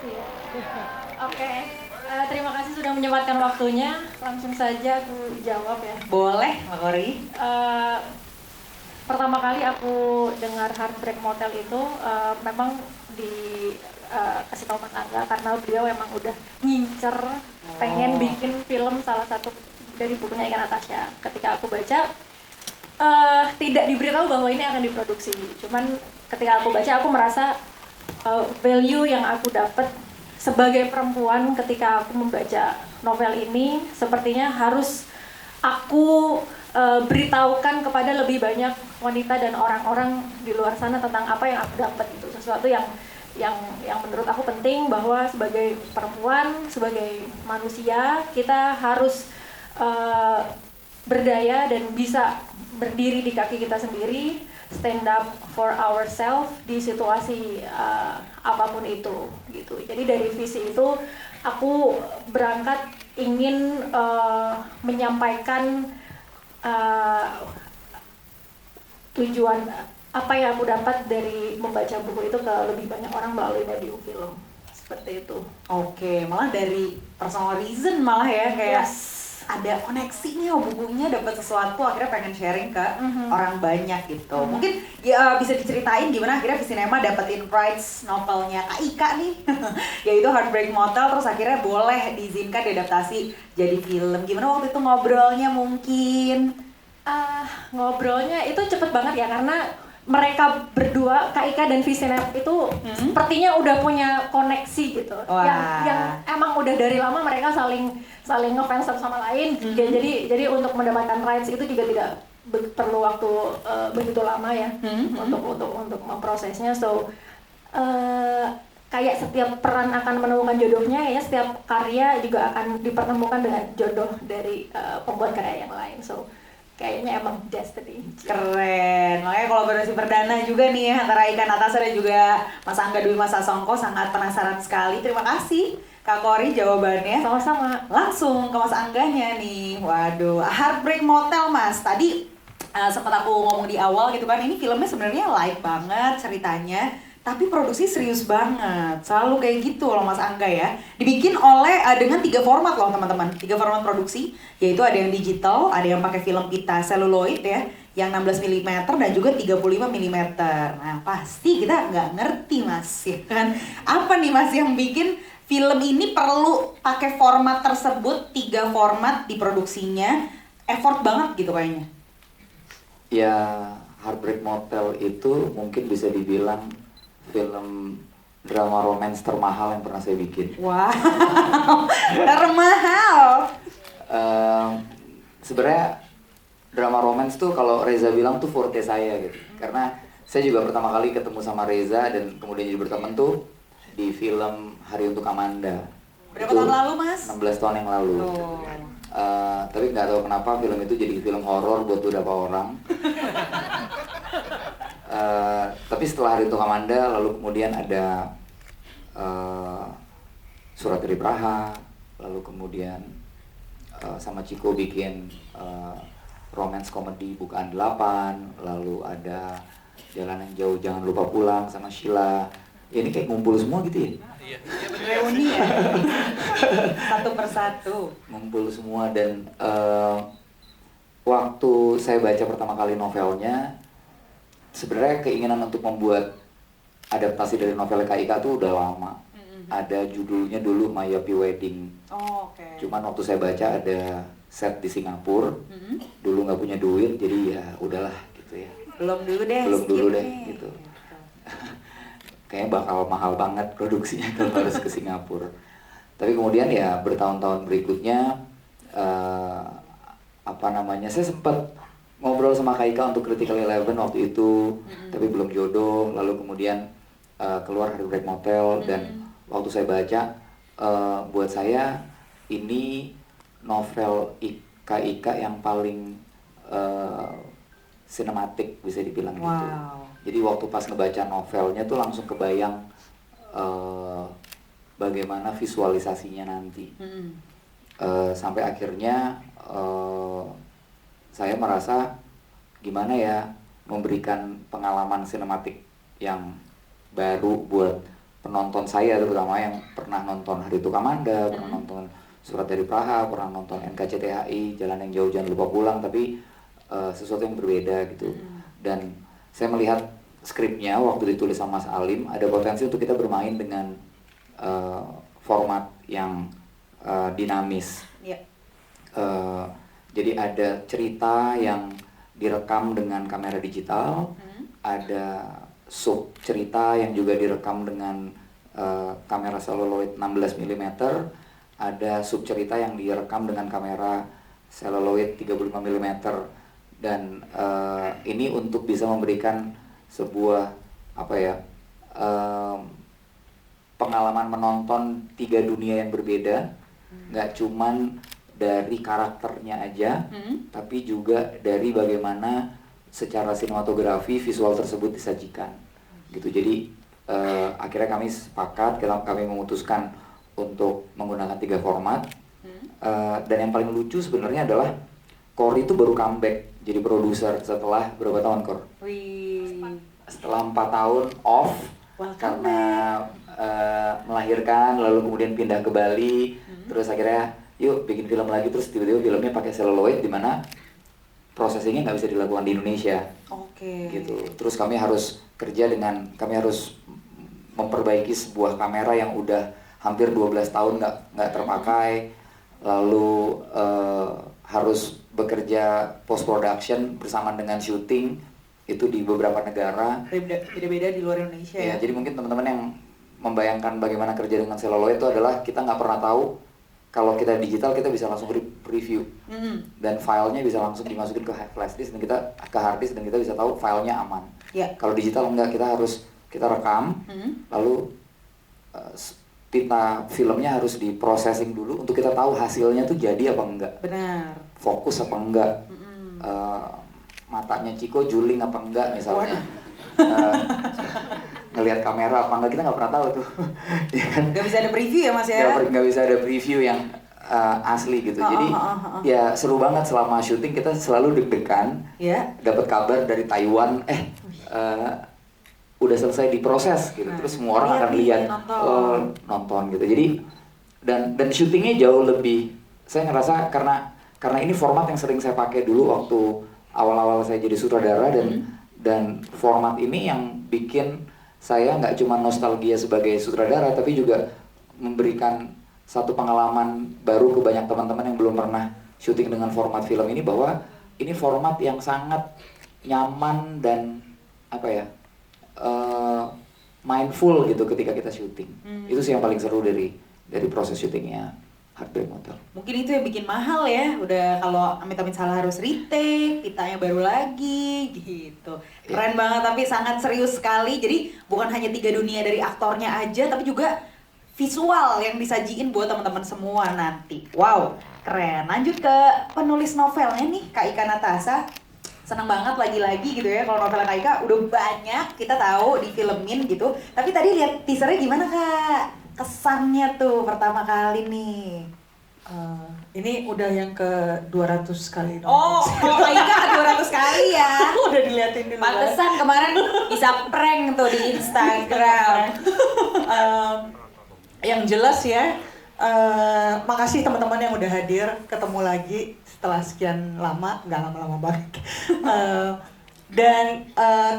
Iya. Oke. Terima kasih sudah menyempatkan waktunya. Langsung saja aku jawab ya. Boleh, Mbak Kori. Eh, Pertama kali aku dengar Heartbreak Motel itu memang di kasih tahu Mas Angga karena beliau emang udah ngincer pengen bikin film salah satu dari bukunya Ika Natasha. Ketika aku baca tidak diberitahu bahwa ini akan diproduksi. Cuman ketika aku baca aku merasa value yang aku dapat sebagai perempuan ketika aku membaca novel ini sepertinya harus aku beritahukan kepada lebih banyak wanita dan orang-orang di luar sana tentang apa yang aku dapat. Itu sesuatu yang menurut aku penting, bahwa sebagai perempuan, sebagai manusia kita harus berdaya dan bisa berdiri di kaki kita sendiri, stand up for ourselves di situasi apapun itu gitu. Jadi dari visi itu aku berangkat ingin menyampaikan tujuan apa yang aku dapat dari membaca buku itu ke lebih banyak orang melalui medium film, seperti itu. Oke, malah dari personal reason malah ya, kayak Yes. ada koneksinya, bukunya dapat sesuatu, akhirnya pengen sharing ke orang banyak gitu. Mungkin ya bisa diceritain gimana akhirnya Visinema dapetin rights novelnya Kak Ika nih, yaitu Heartbreak Motel, terus akhirnya boleh diizinkan diadaptasi jadi film. Gimana waktu itu ngobrolnya mungkin? Ngobrolnya itu cepet banget ya, karena mereka berdua, Kak Ika dan Visinep itu sepertinya udah punya koneksi gitu. Wah. Yang emang udah dari lama mereka saling ngefans satu sama lain. Jadi untuk mendapatkan rights itu juga tidak perlu waktu begitu lama ya untuk memprosesnya. So kayak setiap peran akan menemukan jodohnya, ya setiap karya juga akan dipertemukan dengan jodoh dari pembuat karya yang lain. So kayaknya emang destiny. Keren, makanya kolaborasi perdana juga nih antara Ika Natasha dan juga Mas Angga Dwi Mas Sasongko, sangat penasaran sekali. Terima kasih Kak Kori jawabannya. Sama-sama. Langsung ke Mas Angganya nih. Waduh, Heartbreak Motel Mas. Tadi sempat aku ngomong di awal gitu kan, ini filmnya sebenarnya light banget ceritanya, tapi produksi serius banget. Selalu kayak gitu loh Mas Angga ya. Dibikin oleh dengan 3 format loh teman-teman. 3 format produksi, yaitu ada yang digital, ada yang pakai film pita seluloid ya, yang 16 mm dan juga 35 mm. Nah, pasti kita nggak ngerti Mas ya kan. Apa nih Mas yang bikin film ini perlu pakai format tersebut, 3 format diproduksinya, effort banget gitu kayaknya. Ya, Heartbreak Motel itu mungkin bisa dibilang film drama romance termahal yang pernah saya bikin. Wow, termahal. Sebenarnya drama romance tuh kalau Reza bilang tuh forte saya gitu. Karena saya juga pertama kali ketemu sama Reza dan kemudian jadi berteman tuh di film Hari Untuk Amanda. Berapa Itu tahun lalu Mas? 16 tahun yang lalu. Oh. Tapi nggak tahu kenapa film itu jadi film horor buat beberapa orang. Tapi setelah Hari Untuk Amanda, lalu kemudian ada Surat dari Praha, lalu kemudian sama Ciko bikin romance komedi Bukaan 8, lalu ada Jalan yang Jauh Jangan Lupa Pulang sama Sheila. Ya ini kayak ngumpul semua gitu ya? Iya, Reuni ya? Satu persatu. Ngumpul semua dan waktu saya baca pertama kali novelnya, sebenarnya keinginan untuk membuat adaptasi dari novel Kak Ika tuh udah lama. Ada judulnya dulu My Happy Wedding. Oh, oke. Cuman waktu saya baca ada set di Singapura, dulu nggak punya duit, jadi ya udahlah gitu ya. Belum dulu deh. Belum skip dulu deh nih. gitu. Kayaknya bakal mahal banget produksinya kalau harus ke Singapura. Tapi kemudian ya bertahun-tahun berikutnya, saya sempat ngobrol sama Kak Ika untuk Critical Eleven waktu itu, tapi belum jodoh. Lalu kemudian keluar Heartbreak Motel dan waktu saya baca, buat saya ini novel Kak Ika yang paling sinematik bisa dibilang gitu. Jadi waktu pas ngebaca novelnya tuh langsung kebayang bagaimana visualisasinya nanti. Sampai akhirnya saya merasa gimana ya memberikan pengalaman sinematik yang baru buat penonton saya terutama yang pernah nonton Hari Tua Kamanda, pernah nonton Surat dari Praha, pernah nonton NKCTHI, Jalan yang Jauh Jangan Lupa Pulang, tapi sesuatu yang berbeda gitu. Dan saya melihat skripnya waktu ditulis sama Mas Alim ada potensi untuk kita bermain dengan format yang dinamis. Jadi ada cerita yang direkam dengan kamera digital, ada sub cerita yang juga direkam dengan kamera celluloid 16 mm, ada sub cerita yang direkam dengan kamera celluloid 35 mm, dan ini untuk bisa memberikan sebuah pengalaman menonton 3 dunia yang berbeda, nggak cuman dari karakternya aja, tapi juga dari bagaimana secara sinematografi visual tersebut disajikan, gitu. Jadi akhirnya kami sepakat, kami memutuskan untuk menggunakan 3 format, dan yang paling lucu sebenarnya adalah Kor itu baru comeback jadi produser setelah berapa tahun, Kor? Setelah 4 tahun off. Karena melahirkan, lalu kemudian pindah ke Bali, terus akhirnya yuk bikin film lagi, terus tiba-tiba filmnya pakai celluloid di mana processingnya nggak bisa dilakukan di Indonesia. Gitu. Terus kami harus kami harus memperbaiki sebuah kamera yang udah hampir 12 tahun nggak terpakai, lalu harus bekerja post production bersama dengan syuting itu di beberapa negara beda-beda di luar Indonesia ya. Jadi mungkin teman-teman yang membayangkan bagaimana kerja dengan celluloid itu adalah kita nggak pernah tahu kalau kita digital kita bisa langsung review dan filenya bisa langsung dimasukin ke flash disk dan kita ke hard disk dan kita bisa tahu filenya aman. Kalau digital enggak, kita rekam lalu pita filmnya harus diprocessing dulu untuk kita tahu hasilnya tuh jadi apa enggak. Benar. Fokus apa enggak. Matanya Ciko juling apa enggak misalnya, ngelihat kamera apa enggak, kita nggak pernah tahu tuh. Ya kan? Nggak bisa ada preview ya Mas ya? Nggak bisa ada preview yang asli gitu. Jadi ya seru banget selama syuting, kita selalu deg-degan, dapat kabar dari Taiwan, udah selesai diproses gitu, terus semua orang akan lihat, nonton gitu. Jadi dan syutingnya jauh lebih, saya ngerasa karena ini format yang sering saya pakai dulu waktu awal-awal saya jadi sutradara, dan format ini yang bikin saya nggak cuma nostalgia sebagai sutradara, tapi juga memberikan satu pengalaman baru ke banyak teman-teman yang belum pernah syuting dengan format film ini, bahwa ini format yang sangat nyaman dan mindful gitu ketika kita syuting. Itu sih yang paling seru dari proses syutingnya Heartbreak Motel. Mungkin itu yang bikin mahal ya, udah kalau amit-amit salah harus retake, pitanya baru lagi gitu. Keren banget, tapi sangat serius sekali. Jadi bukan hanya 3 dunia dari aktornya aja, tapi juga visual yang disajiin buat teman-teman semua nanti. Wow, keren. Lanjut ke penulis novelnya nih, Kak Ika Natasha. Seneng banget lagi-lagi gitu ya, kalau novel Kak Ika udah banyak kita tahu difilmin gitu. Tapi tadi lihat teasernya gimana Kak? Kesannya tuh pertama kali nih. Ini udah yang ke 200 kali nonton. Oh, Kak Ika 200 kali ya. Udah diliatin dulu. Pantesan kemarin bisa prank tuh di Instagram. Yang jelas ya, makasih teman-teman yang udah hadir, ketemu lagi setelah sekian lama, nggak lama-lama banget. Dan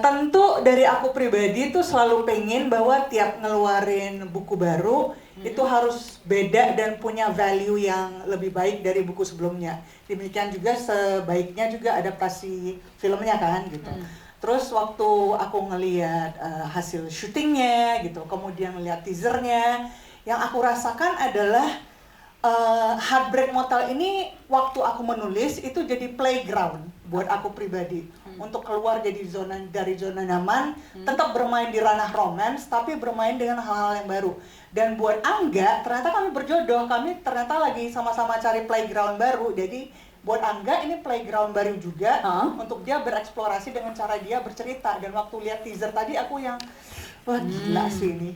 tentu dari aku pribadi tuh selalu pengen bahwa tiap ngeluarin buku baru itu harus beda dan punya value yang lebih baik dari buku sebelumnya. Demikian juga sebaiknya juga adaptasi filmnya kan gitu. Terus waktu aku ngelihat hasil syutingnya gitu, kemudian ngelihat teasernya, yang aku rasakan adalah Heartbreak Motel ini waktu aku menulis itu jadi playground buat aku pribadi untuk keluar dari zona nyaman, tetap bermain di ranah romance tapi bermain dengan hal-hal yang baru. Dan buat Angga, ternyata kami berjodoh, kami ternyata lagi sama-sama cari playground baru. Jadi buat Angga ini playground baru juga untuk dia bereksplorasi dengan cara dia bercerita. Dan waktu lihat teaser tadi aku yang wah gila sih ini.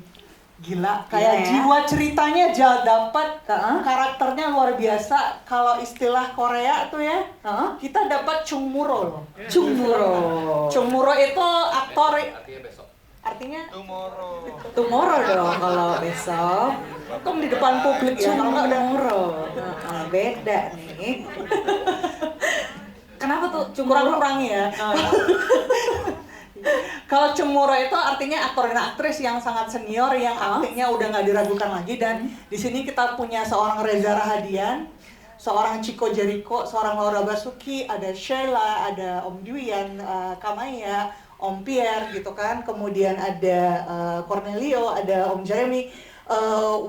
Gila, kayak jiwa ceritanya dapat, karakternya luar biasa. Kalau istilah Korea tuh ya, kita dapat Chung Muro loh. Chung Muro. Chung Muro itu aktor. artinya Tomorrow dong kalau besok. Untung di depan publik ya, kalau nggak udah Tomorrow. Beda nih. Kenapa tuh kurang-kurangi ya. Kalau Cemuro itu artinya aktor dan aktris yang sangat senior, yang aktingnya udah nggak diragukan lagi. Dan di sini kita punya seorang Reza Rahadian, seorang Chico Jericho, seorang Laura Basuki, ada Sheila, ada Om Dwian, Kamaya, Om Pierre gitu kan, kemudian ada Cornelio, ada Om Jeremy.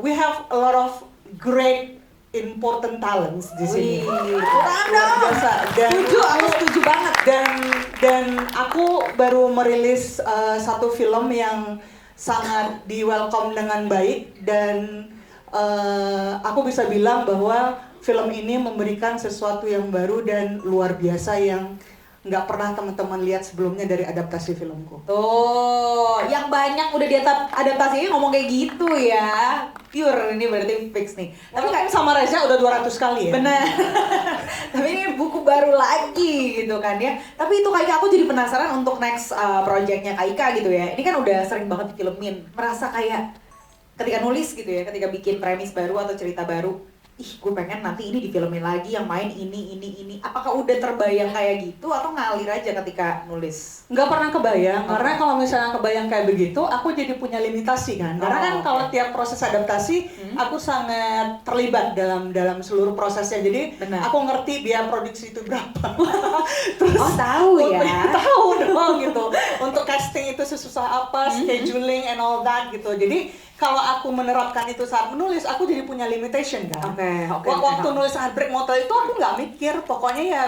We have a lot of great important talents di sini. Luar biasa. Dan aku setuju banget. Dan aku baru merilis satu film yang sangat di welcome dengan baik, dan aku bisa bilang bahwa film ini memberikan sesuatu yang baru dan luar biasa yang nggak pernah teman-teman lihat sebelumnya dari adaptasi filmku. Tuh, yang banyak udah adaptasinya ngomong kayak gitu ya. Pure ini berarti fix nih. Tapi kan sama Reza udah 200 kali ya. Bener. Tapi ini buku baru lagi gitu kan ya. Tapi itu kayak aku jadi penasaran untuk next projectnya Kak Ika gitu ya. Ini kan udah sering banget difilmin. Merasa kayak ketika nulis gitu ya, ketika bikin premis baru atau cerita baru, ih gue pengen nanti ini difilmin lagi, yang main ini. Apakah udah terbayang kayak gitu atau ngalir aja ketika nulis? Nggak pernah kebayang, karena kalau misalnya kebayang kayak begitu, aku jadi punya limitasi kan. Karena kan kalau tiap proses adaptasi, aku sangat terlibat dalam seluruh prosesnya. Jadi aku ngerti biaya produksi itu berapa. Terus tahu ya? Tahu dong gitu. Untuk casting itu sesusah apa, scheduling and all that gitu. Jadi kalau aku menerapkan itu saat menulis, aku jadi punya limitation kan. Waktu nulis Heartbreak Motel itu aku nggak mikir, pokoknya ya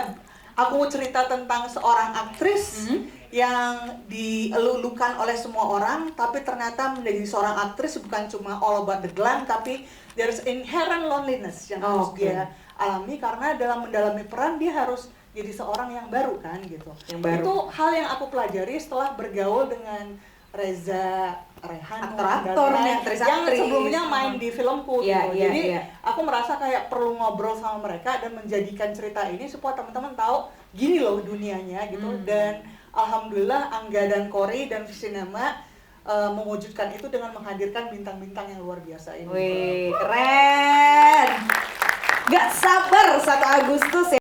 aku cerita tentang seorang aktris yang dilulukan oleh semua orang, tapi ternyata menjadi seorang aktris bukan cuma all about the glam, tapi there's inherent loneliness yang harus dia alami, karena dalam mendalami peran dia harus jadi seorang yang baru kan gitu. Itu hal yang aku pelajari setelah bergaul dengan Reza, Rehan, aktor-aktornya, yang sebelumnya main di filmku gitu. Jadi aku merasa kayak perlu ngobrol sama mereka dan menjadikan cerita ini supaya teman-teman tahu gini loh dunianya gitu. Dan alhamdulillah Angga dan Kori dan Visinema mewujudkan itu dengan menghadirkan bintang-bintang yang luar biasa ini. Wih, keren. Gak sabar 1 Agustus ya.